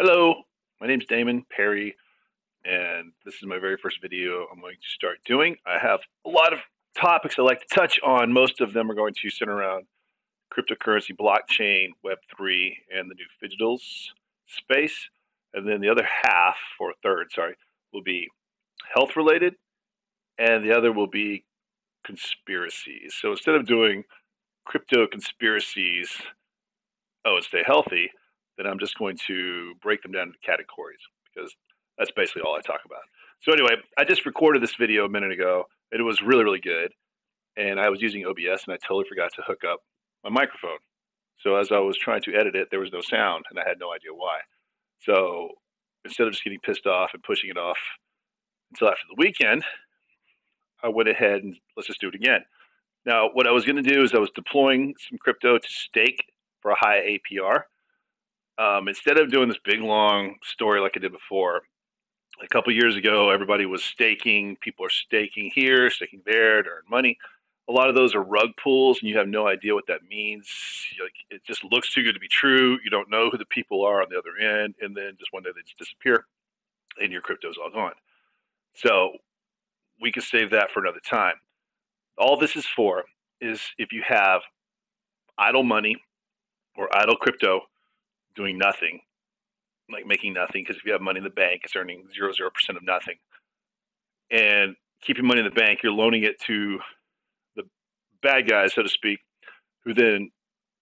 Hello, my name's Damon Perry, and this is my very first video I'm going to start doing. I have a lot of topics I like to touch on. Most of them are going to center around cryptocurrency, blockchain, Web3, and the new digitals space. And then the other half, or third, sorry, will be health related, and the other will be conspiracies. So instead of doing crypto conspiracies, and stay healthy, then I'm just going to break them down into categories because that's basically all I talk about. So anyway, I just recorded this video a minute ago. It was really, really good. And I was using OBS and I totally forgot to hook up my microphone. So as I was trying to edit it, there was no sound and I had no idea why. So instead of just getting pissed off and pushing it off until after the weekend, I went ahead and let's just do it again. Now, what I was going to do is I was deploying some crypto to stake for a high APR. Instead of doing this big long story like I did before, a couple years ago, everybody was staking. People are staking here, staking there to earn money. A lot of those are rug pulls, and you have no idea what that means. Like, it just looks too good to be true. You don't know who the people are on the other end, and then just one day they just disappear, and your crypto's all gone. So we can save that for another time. All this is for is if you have idle money or idle crypto doing nothing, like making nothing, because if you have money in the bank, it's earning 0% of nothing. And keeping money in the bank, you're loaning it to the bad guys, so to speak, who then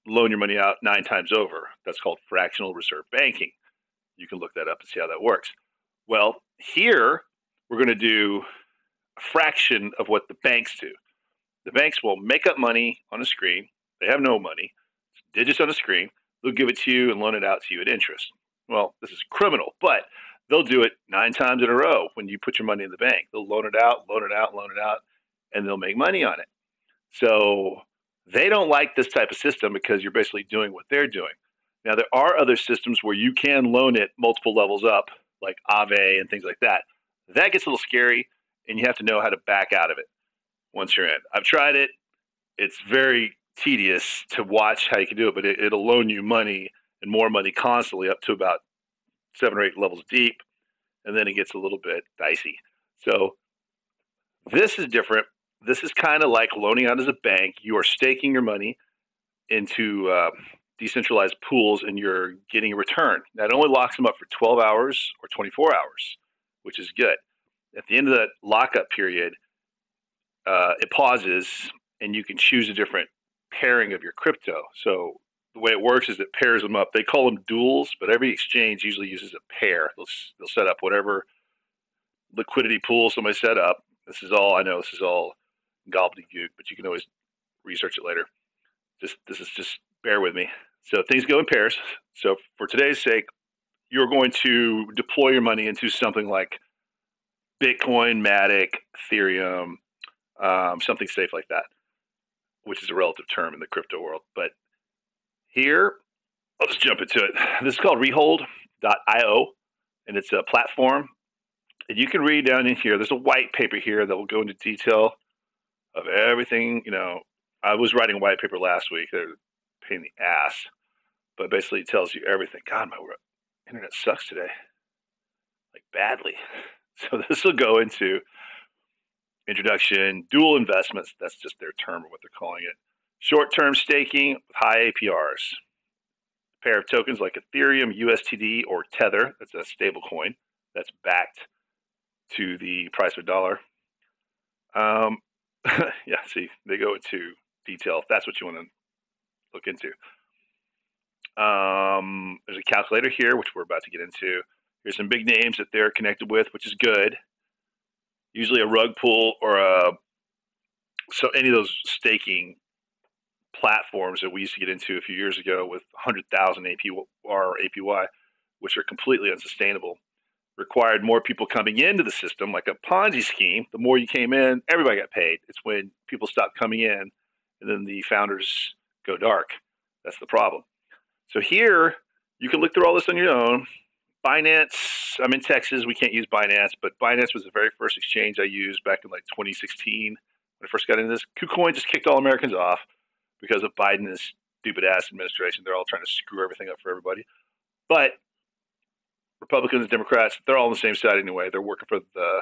loan your money out 9 times over. That's called fractional reserve banking. You can look that up and see how that works. Well, here we're going to do a fraction of what the banks do. The banks will make up money on a screen. They have no money. It's digits on a screen. They'll give it to you and loan it out to you at interest. Well, this is criminal, but they'll do it 9 times in a row when you put your money in the bank. They'll loan it out, loan it out, loan it out, and they'll make money on it. So they don't like this type of system because you're basically doing what they're doing. Now, there are other systems where you can loan it multiple levels up, like Aave and things like that. That gets a little scary, and you have to know how to back out of it once you're in. I've tried it. It's very tedious to watch how you can do it, but it'll loan you money and more money constantly up to about 7 or 8 levels deep, and then it gets a little bit dicey. So this is different. This is kind of like loaning out as a bank. You are staking your money into decentralized pools, and you're getting a return. That only locks them up for 12 hours or 24 hours, which is good. At the end of that lockup period, it pauses, and you can choose a different pairing of your crypto. So the way it works is it pairs them up. They call them duels, but every exchange usually uses a pair. They'll set up whatever liquidity pool somebody set up. This is all I know. This is all gobbledygook, but you can always research it later. This is just bear with me. So things go in pairs. So for today's sake, you're going to deploy your money into something like Bitcoin, MATIC, Ethereum, something safe like that, which is a relative term in the crypto world. But here, I'll just jump into it. This is called Rehold.io, and it's a platform. And you can read down in here. There's a white paper here that will go into detail of everything. You know, I was writing a white paper last week. They're a pain in the ass, but basically it tells you everything. God, my internet sucks today, like badly. So this will go into introduction, dual investments. That's just their term or what they're calling it. Short-term staking with high APRs. A pair of tokens like Ethereum, USTD, or Tether. That's a stable coin that's backed to the price of a dollar. Yeah, see, they go into detail if that's what you want to look into. There's a calculator here, which we're about to get into. Here's some big names that they're connected with, which is good. Usually a rug pull or so any of those staking platforms that we used to get into a few years ago with 100,000 APR or APY, which are completely unsustainable, required more people coming into the system, like a Ponzi scheme. The more you came in, everybody got paid. It's when people stop coming in and then the founders go dark. That's the problem. So here, you can look through all this on your own. Binance, I'm in Texas. We can't use Binance, but Binance was the very first exchange I used back in like 2016 when I first got into this. KuCoin just kicked all Americans off because of Biden's stupid ass administration. They're all trying to screw everything up for everybody. But Republicans and Democrats, they're all on the same side anyway. They're working for the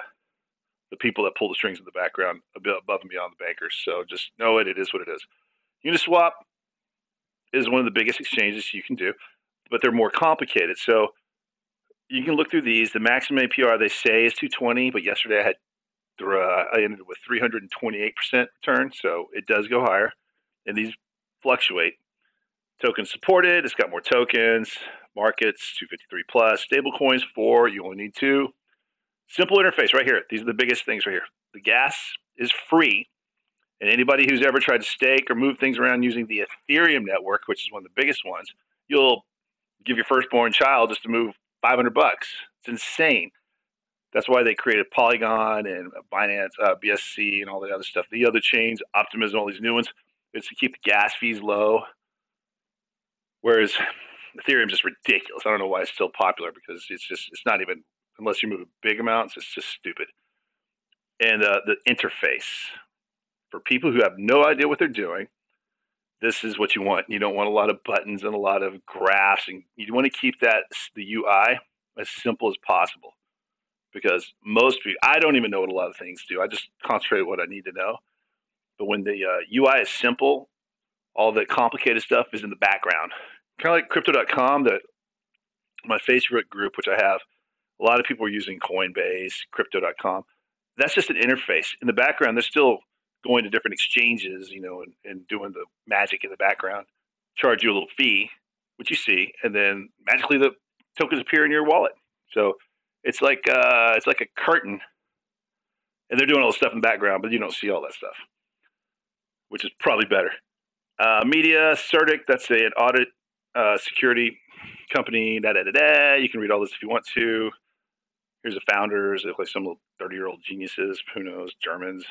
people that pull the strings in the background a bit above and beyond the bankers. So just know it. It is what it is. Uniswap is one of the biggest exchanges you can do, but they're more complicated. So you can look through these. The maximum APR they say is 220, but yesterday I ended with 328% return, so it does go higher, and these fluctuate. Tokens supported. It's got more tokens. Markets 253 plus. Stable coins 4. You only need 2. Simple interface right here. These are the biggest things right here. The gas is free, and anybody who's ever tried to stake or move things around using the Ethereum network, which is one of the biggest ones, you'll give your firstborn child just to move $500. It's insane. That's why they created Polygon and Binance, BSC, and all the other stuff. The other chains, Optimism, all these new ones, it's to keep the gas fees low. Whereas Ethereum is just ridiculous. I don't know why it's still popular, because it's not even, unless you move big amounts, it's just stupid. And the interface, for people who have no idea what they're doing, this is what you want. You don't want a lot of buttons and a lot of graphs, and you want to keep the UI as simple as possible. Because most people, I don't even know what a lot of things do. I just concentrate on what I need to know. But when the UI is simple, all the complicated stuff is in the background. Kind of like crypto.com, my Facebook group, which I have, a lot of people are using Coinbase, crypto.com. That's just an interface. In the background, they're still going to different exchanges, and doing the magic in the background, charge you a little fee, which you see, and then magically the tokens appear in your wallet. So it's like a curtain, and they're doing all the stuff in the background, but you don't see all that stuff, which is probably better. Media, Certic, that's an audit security company. You can read all this if you want to. Here's the founders. They look like some 30-year-old geniuses. Who knows? Germans,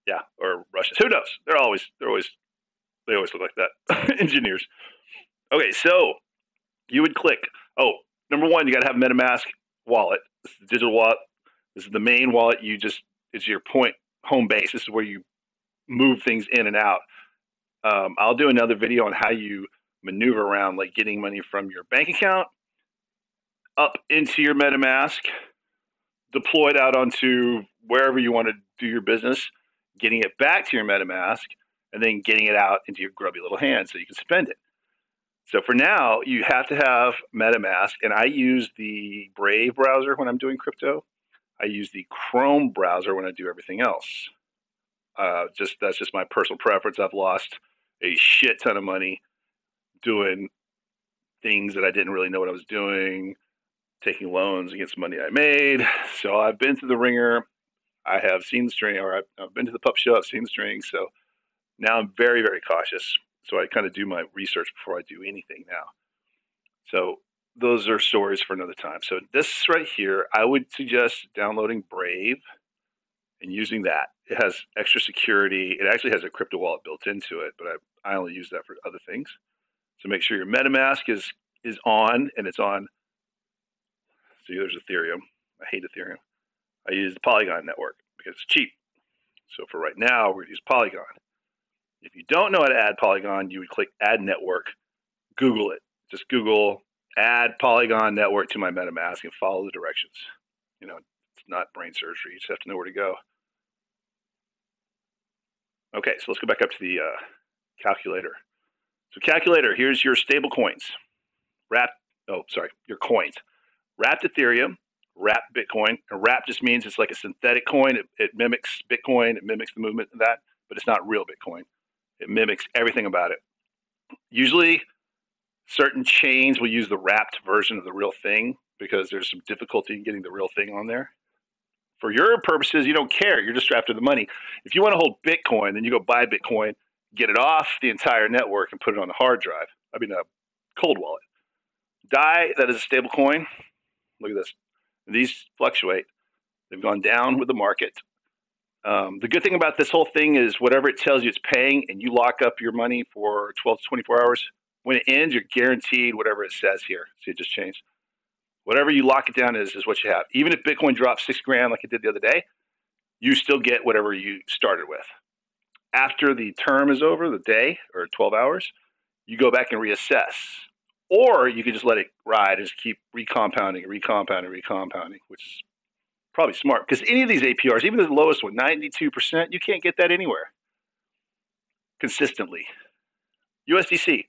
yeah, or Russians. Who knows? They always look like that. Engineers. Okay, so you would click. Oh, number one, you got to have MetaMask wallet. This is the digital wallet. This is the main wallet. It's your home base. This is where you move things in and out. I'll do another video on how you maneuver around, like getting money from your bank account up into your MetaMask, deployed out onto wherever you want to do your business, getting it back to your MetaMask, and then getting it out into your grubby little hands so you can spend it. So for now, you have to have MetaMask, and I use the Brave browser when I'm doing crypto. I use the Chrome browser when I do everything else. That's just my personal preference. I've lost a shit ton of money doing things that I didn't really know what I was doing, taking loans against money I made. So I've been through the ringer. I have seen the string, or I've been to the pup show. I've seen the string. So now I'm very, very cautious. So I kind of do my research before I do anything now. So those are stories for another time. So this right here, I would suggest downloading Brave and using that. It has extra security. It actually has a crypto wallet built into it, but I only use that for other things. So make sure your MetaMask is on, and it's on. See, there's Ethereum. I hate Ethereum. I use the Polygon network because it's cheap. So for right now, we're going to use Polygon. If you don't know how to add Polygon, you would click Add Network. Google it. Just Google Add Polygon Network to my MetaMask and follow the directions. It's not brain surgery. You just have to know where to go. Okay, so let's go back up to the calculator. So calculator, here's your stable coins. Your coins. Wrapped Ethereum, wrapped Bitcoin. And wrapped just means it's like a synthetic coin. It mimics Bitcoin. It mimics the movement of that, but it's not real Bitcoin. It mimics everything about it. Usually, certain chains will use the wrapped version of the real thing because there's some difficulty in getting the real thing on there. For your purposes, you don't care. You're just after the money. If you want to hold Bitcoin, then you go buy Bitcoin, get it off the entire network, and put it on a hard drive. A cold wallet. DAI, that is a stable coin. Look at this. These fluctuate. They've gone down with the market. The good thing about this whole thing is whatever it tells you it's paying, and you lock up your money for 12 to 24 hours, when it ends, you're guaranteed whatever it says here. See, it just changed. Whatever you lock it down is what you have. Even if Bitcoin drops $6,000 like it did the other day, you still get whatever you started with. After the term is over, the day or 12 hours, you go back and reassess Or you could just let it ride and just keep recompounding, which is probably smart. Because any of these APRs, even the lowest one, 92%, you can't get that anywhere consistently. USDC,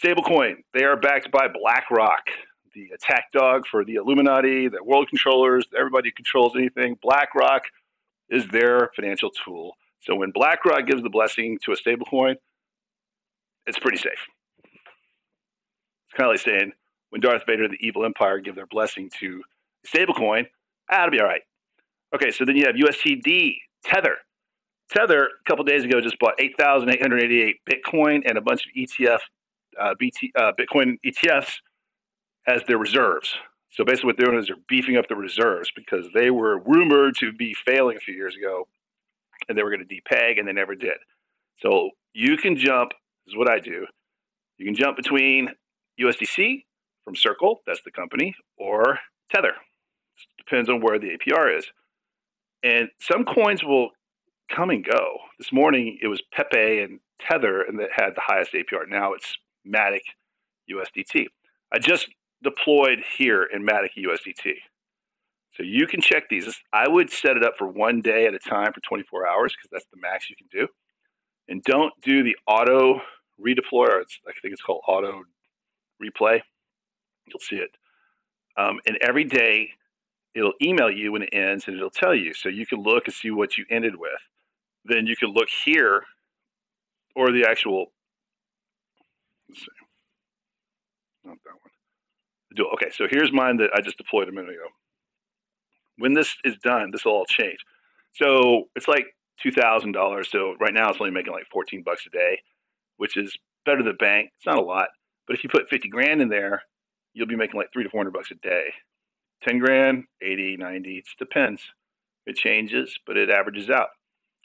stablecoin, they are backed by BlackRock, the attack dog for the Illuminati, the world controllers, everybody who controls anything. BlackRock is their financial tool. So when BlackRock gives the blessing to a stablecoin, it's pretty safe. It's kind of like saying when Darth Vader and the evil empire give their blessing to a stablecoin, it'll be all right. Okay, so then you have USTD, Tether. Tether, a couple days ago, just bought 8,888 Bitcoin and a bunch of Bitcoin ETFs as their reserves. So basically what they're doing is they're beefing up the reserves because they were rumored to be failing a few years ago and they were going to depeg and they never did. So you can jump, this is what I do, you can jump between USDC from Circle, that's the company, or Tether. It depends on where the APR is. And some coins will come and go. This morning it was Pepe and Tether and that had the highest APR. Now it's MATIC USDT. I just deployed here in MATIC USDT. So you can check these. I would set it up for 1 day at a time for 24 hours because that's the max you can do. And don't do the auto redeploy, or I think it's called auto replay. You'll see it. And every day it'll email you when it ends and it'll tell you. So you can look and see what you ended with. Then you can look here or the actual, let's see, not that one. Okay, so here's mine that I just deployed a minute ago. When this is done, this will all change. So it's like $2,000. So right now it's only making like 14 bucks a day, which is better than the bank. It's not a lot, but if you put 50 grand in there, you'll be making like 300 to 400 bucks a day. 10 grand, 80, 90, it depends. It changes, but it averages out.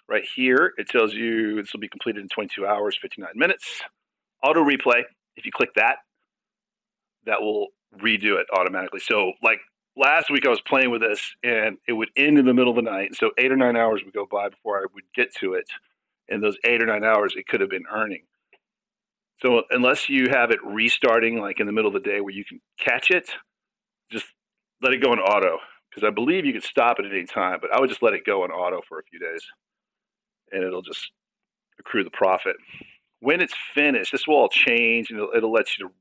Right here, it tells you this will be completed in 22 hours, 59 minutes. Auto replay, if you click that, that will redo it automatically. So like last week I was playing with this and it would end in the middle of the night. So 8 or 9 hours would go by before I would get to it. And those 8 or 9 hours, it could have been earning. So unless you have it restarting like in the middle of the day where you can catch it, just let it go in auto. Because I believe you can stop it at any time, but I would just let it go in auto for a few days. And it'll just accrue the profit. When it's finished, this will all change and it'll let you to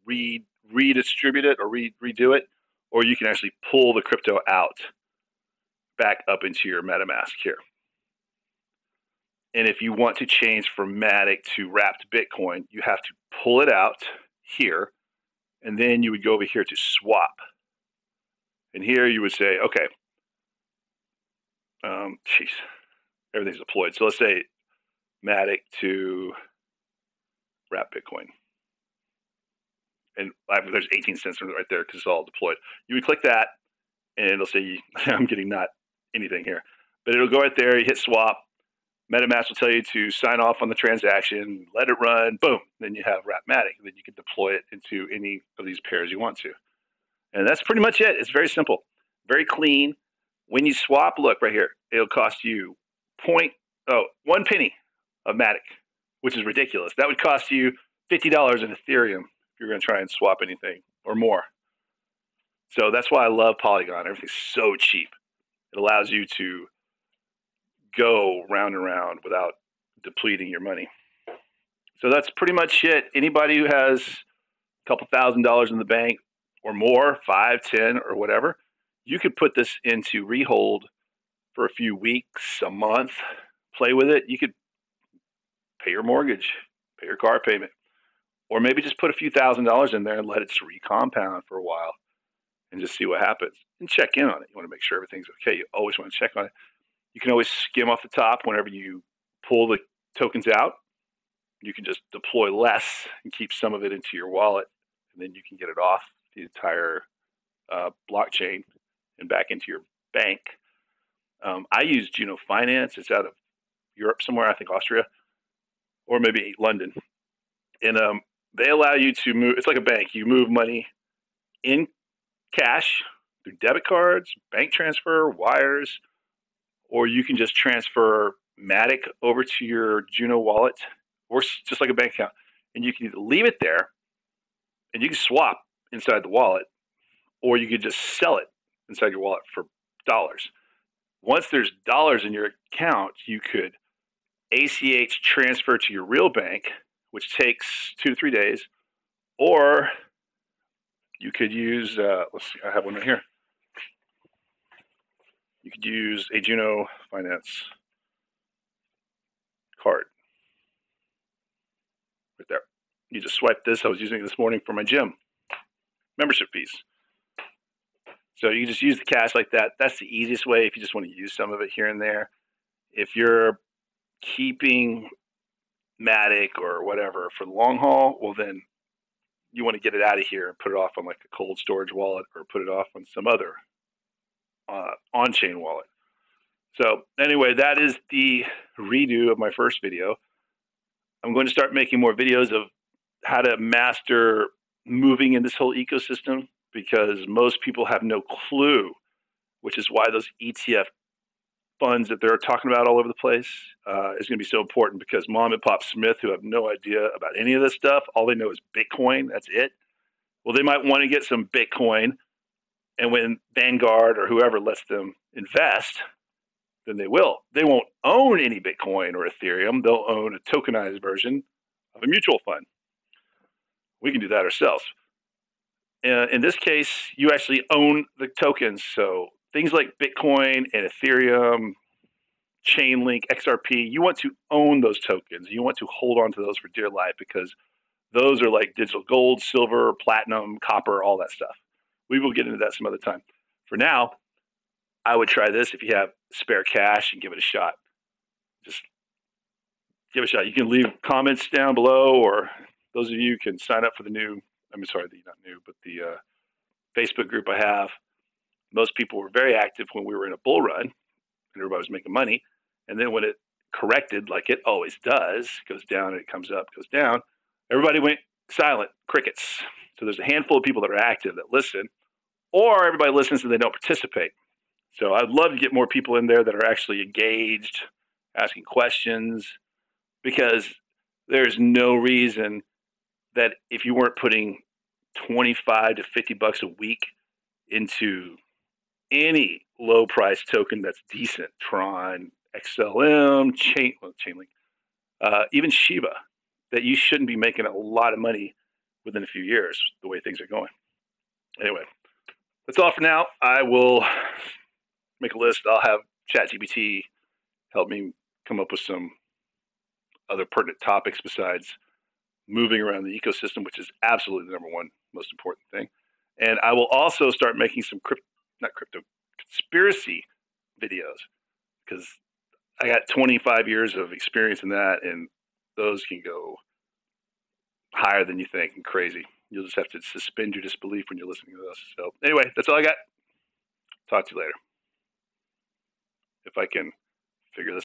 redistribute it or redo it, or you can actually pull the crypto out back up into your MetaMask here. And if you want to change from MATIC to wrapped Bitcoin, you have to pull it out here, and then you would go over here to swap. And here you would say, okay, everything's deployed. So let's say MATIC to wrap Bitcoin. And there's 18 cents right there because it's all deployed. You would click that, and it'll say, I'm getting not anything here. But it'll go right there, you hit swap. MetaMask will tell you to sign off on the transaction, let it run, boom. Then you have wrap MATIC. Then you can deploy it into any of these pairs you want to. And that's pretty much it. It's very simple, very clean. When you swap, look right here, it'll cost you 1 penny of MATIC, which is ridiculous. That would cost you $50 in Ethereum if you're going to try and swap anything or more. So that's why I love Polygon. Everything's so cheap. It allows you to go round and round without depleting your money. So that's pretty much it. Anybody who has a couple $1,000s in the bank or more, 5, 10, or whatever, you could put this into Rehold for a few weeks, a month, play with it. You could pay your mortgage, pay your car payment, or maybe just put a few $1,000s in there and let it recompound for a while and just see what happens and check in on it. You want to make sure everything's okay. You always want to check on it. You can always skim off the top whenever you pull the tokens out. You can just deploy less and keep some of it into your wallet, and then you can get it off the entire blockchain and back into your bank. I use Juno Finance. It's out of Europe somewhere, I think Austria, or maybe London. And they allow you to move. It's like a bank. You move money in cash through debit cards, bank transfer, wires, or you can just transfer MATIC over to your Juno wallet, or just like a bank account. And you can either leave it there And you can swap inside the wallet, or you could just sell it inside your wallet for dollars. Once there's dollars in your account, you could ACH transfer to your real bank, which takes 2 to 3 days, or you could use, let's see, I have one right here. You could use a Juno Finance card right there. You just swipe this. I was using it this morning for my gym membership fees. So you just use the cash like that. That's the easiest way if you just want to use some of it here and there. If you're keeping MATIC or whatever for the long haul, well, then you want to get it out of here and put it off on like a cold storage wallet or put it off on some other on-chain wallet. So anyway, that is the redo of my first video. I'm going to start making more videos of how to master moving in this whole ecosystem, because most people have no clue, which is why those ETF funds that they're talking about all over the place is going to be so important, because mom and pop Smith, who have no idea about any of this stuff, all they know is Bitcoin. That's it. Well, they might want to get some Bitcoin, and when Vanguard or whoever lets them invest, then they will. They won't own any Bitcoin or Ethereum. They'll own a tokenized version of a mutual fund. We can do that ourselves. In this case, you actually own the tokens. So things like Bitcoin and Ethereum, Chainlink, XRP, you want to own those tokens. You want to hold on to those for dear life, because those are like digital gold, silver, platinum, copper, all that stuff. We will get into that some other time. For now, I would try this if you have spare cash and give it a shot. Just give it a shot. You can leave comments down below, or those of you can sign up for the new, not new, but the Facebook group I have. Most people were very active when we were in a bull run and everybody was making money. And then when it corrected, like it always does, goes down and it comes up, goes down, everybody went silent, crickets. So there's a handful of people that are active that listen, or everybody listens and they don't participate. So I'd love to get more people in there that are actually engaged, asking questions, because there's no reason that if you weren't putting 25 to 50 bucks a week into any low price token that's decent, Tron, XLM, Chainlink, even Shiba, that you shouldn't be making a lot of money within a few years the way things are going. Anyway, that's all for now. I will make a list. I'll have ChatGPT help me come up with some other pertinent topics besides moving around the ecosystem, which is absolutely the number one most important thing. And I will also start making some conspiracy videos, because I got 25 years of experience in that, and those can go higher than you think and crazy. You'll just have to suspend your disbelief when you're listening to this. So anyway, that's all I got. Talk to you later. If I can figure this